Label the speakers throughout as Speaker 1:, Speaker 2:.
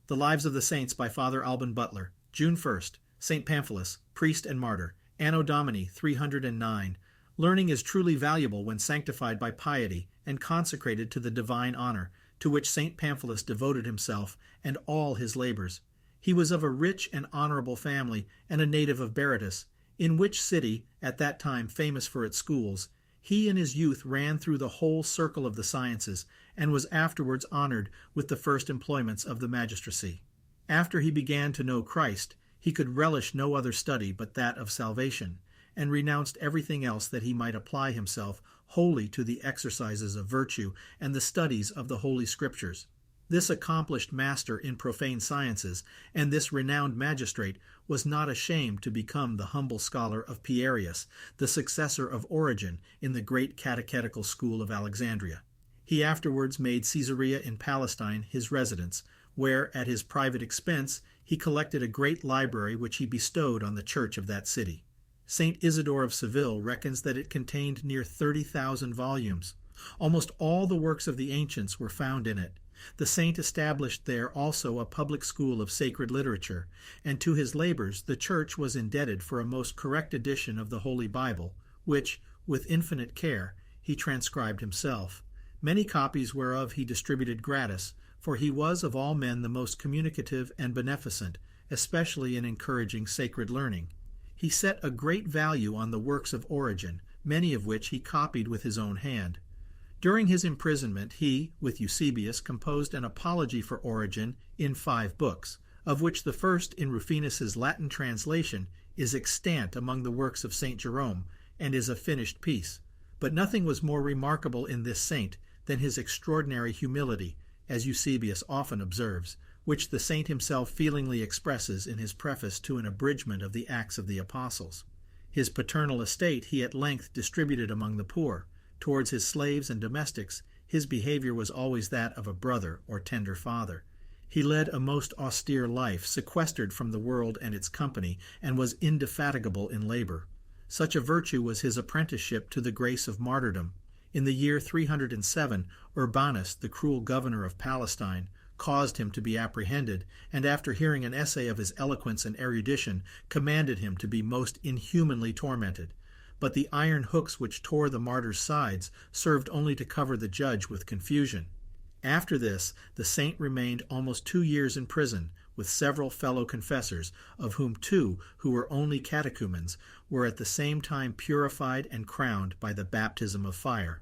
Speaker 1: The Lives of the Saints by Father Alban Butler. June 1st. St. Pamphilus, priest and martyr. Anno Domini 309. Learning is truly valuable when sanctified by piety and consecrated to the divine honor, to which St. Pamphilus devoted himself and all his labors. He was of a rich and honorable family and a native of Beirut, in which city, at that time famous for its schools, he in his youth ran through the whole circle of the sciences, and was afterwards honored with the first employments of the magistracy. After he began to know Christ, he could relish no other study but that of salvation, and renounced everything else that he might apply himself wholly to the exercises of virtue and the studies of the Holy Scriptures. This accomplished master in profane sciences, and this renowned magistrate, was not ashamed to become the humble scholar of Pierius, the successor of Origen in the great catechetical school of Alexandria. He afterwards made Caesarea in Palestine his residence, where, at his private expense, he collected a great library which he bestowed on the church of that city. St. Isidore of Seville reckons that it contained near 30,000 volumes. Almost all the works of the ancients were found in it. The saint established there also a public school of sacred literature, and to his labors the Church was indebted for a most correct edition of the Holy Bible, which, with infinite care, he transcribed himself, many copies whereof he distributed gratis, for he was of all men the most communicative and beneficent, especially in encouraging sacred learning. He set a great value on the works of Origen, many of which he copied with his own hand. During his imprisonment he, with Eusebius, composed an apology for Origen in 5 books, of which the first, in Rufinus's Latin translation, is extant among the works of St. Jerome, and is a finished piece. But nothing was more remarkable in this saint than his extraordinary humility, as Eusebius often observes, which the saint himself feelingly expresses in his preface to an abridgment of the Acts of the Apostles. His paternal estate he at length distributed among the poor. Towards his slaves and domestics, his behavior was always that of a brother or tender father. He led a most austere life, sequestered from the world and its company, and was indefatigable in labor. Such a virtue was his apprenticeship to the grace of martyrdom. In the year 307, Urbanus, the cruel governor of Palestine, caused him to be apprehended, and after hearing an essay of his eloquence and erudition, commanded him to be most inhumanly tormented. But the iron hooks which tore the martyr's sides served only to cover the judge with confusion. After this, the saint remained almost 2 years in prison, with several fellow confessors, of whom 2, who were only catechumens, were at the same time purified and crowned by the baptism of fire.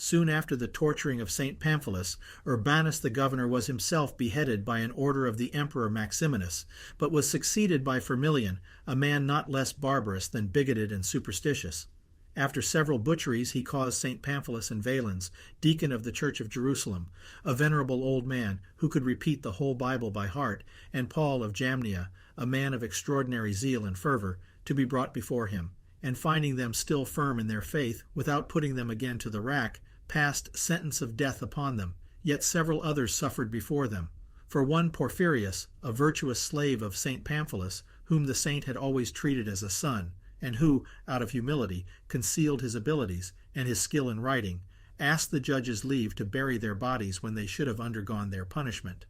Speaker 1: Soon after the torturing of St. Pamphilus, Urbanus the governor was himself beheaded by an order of the Emperor Maximinus, but was succeeded by Firmilian, a man not less barbarous than bigoted and superstitious. After several butcheries he caused St. Pamphilus and Valens, deacon of the Church of Jerusalem, a venerable old man who could repeat the whole Bible by heart, and Paul of Jamnia, a man of extraordinary zeal and fervor, to be brought before him, and finding them still firm in their faith, without putting them again to the rack, passed sentence of death upon them, yet several others suffered before them. For one Porphyrius, a virtuous slave of St. Pamphilus, whom the saint had always treated as a son, and who, out of humility, concealed his abilities and his skill in writing, asked the judge's leave to bury their bodies when they should have undergone their punishment.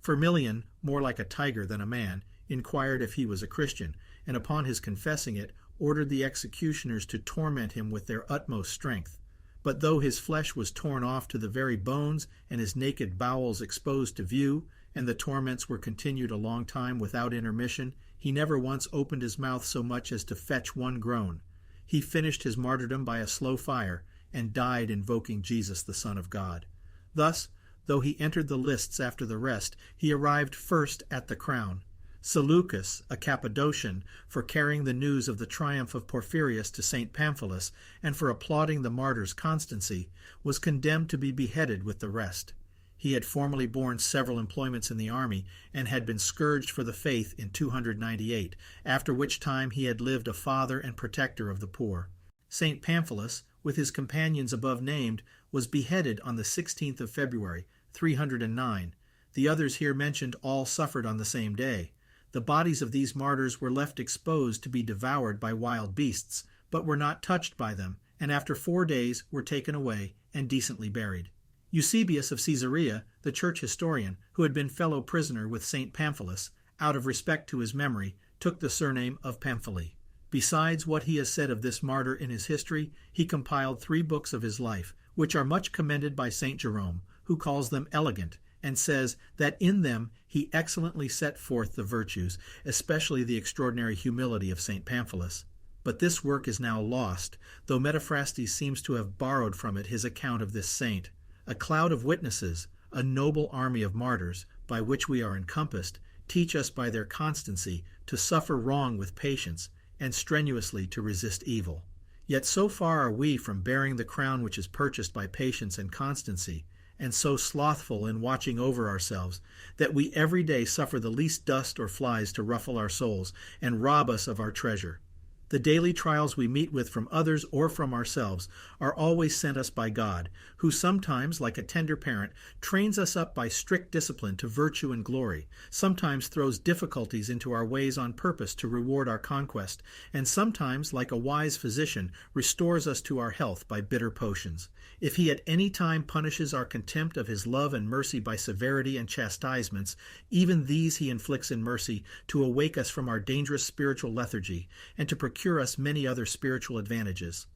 Speaker 1: Firmilian, more like a tiger than a man, inquired if he was a Christian, and upon his confessing it, ordered the executioners to torment him with their utmost strength. But though his flesh was torn off to the very bones, and his naked bowels exposed to view, and the torments were continued a long time without intermission, he never once opened his mouth so much as to fetch one groan. He finished his martyrdom by a slow fire, and died invoking Jesus the Son of God. Thus, though he entered the lists after the rest, he arrived first at the crown. Seleucus, a Cappadocian, for carrying the news of the triumph of Porphyrius to St. Pamphilus, and for applauding the martyr's constancy, was condemned to be beheaded with the rest. He had formerly borne several employments in the army, and had been scourged for the faith in 298, after which time he had lived a father and protector of the poor. St. Pamphilus, with his companions above named, was beheaded on the 16th of February, 309. The others here mentioned all suffered on the same day. The bodies of these martyrs were left exposed to be devoured by wild beasts, but were not touched by them, and after 4 days were taken away and decently buried. Eusebius of Caesarea, the church historian, who had been fellow prisoner with St. Pamphilus, out of respect to his memory, took the surname of Pamphili. Besides what he has said of this martyr in his history, he compiled 3 books of his life, which are much commended by St. Jerome, who calls them elegant, and says that in them he excellently set forth the virtues, especially the extraordinary humility of St. Pamphilus. But this work is now lost, though Metaphrastes seems to have borrowed from it his account of this saint. A cloud of witnesses, a noble army of martyrs, by which we are encompassed, teach us by their constancy to suffer wrong with patience, and strenuously to resist evil. Yet so far are we from bearing the crown which is purchased by patience and constancy, and so slothful in watching over ourselves, that we every day suffer the least dust or flies to ruffle our souls, and rob us of our treasure. The daily trials we meet with from others or from ourselves are always sent us by God, who sometimes, like a tender parent, trains us up by strict discipline to virtue and glory, sometimes throws difficulties into our ways on purpose to reward our conquest, and sometimes, like a wise physician, restores us to our health by bitter potions. If he at any time punishes our contempt of his love and mercy by severity and chastisements, even these he inflicts in mercy to awake us from our dangerous spiritual lethargy, and to procure us many other spiritual advantages.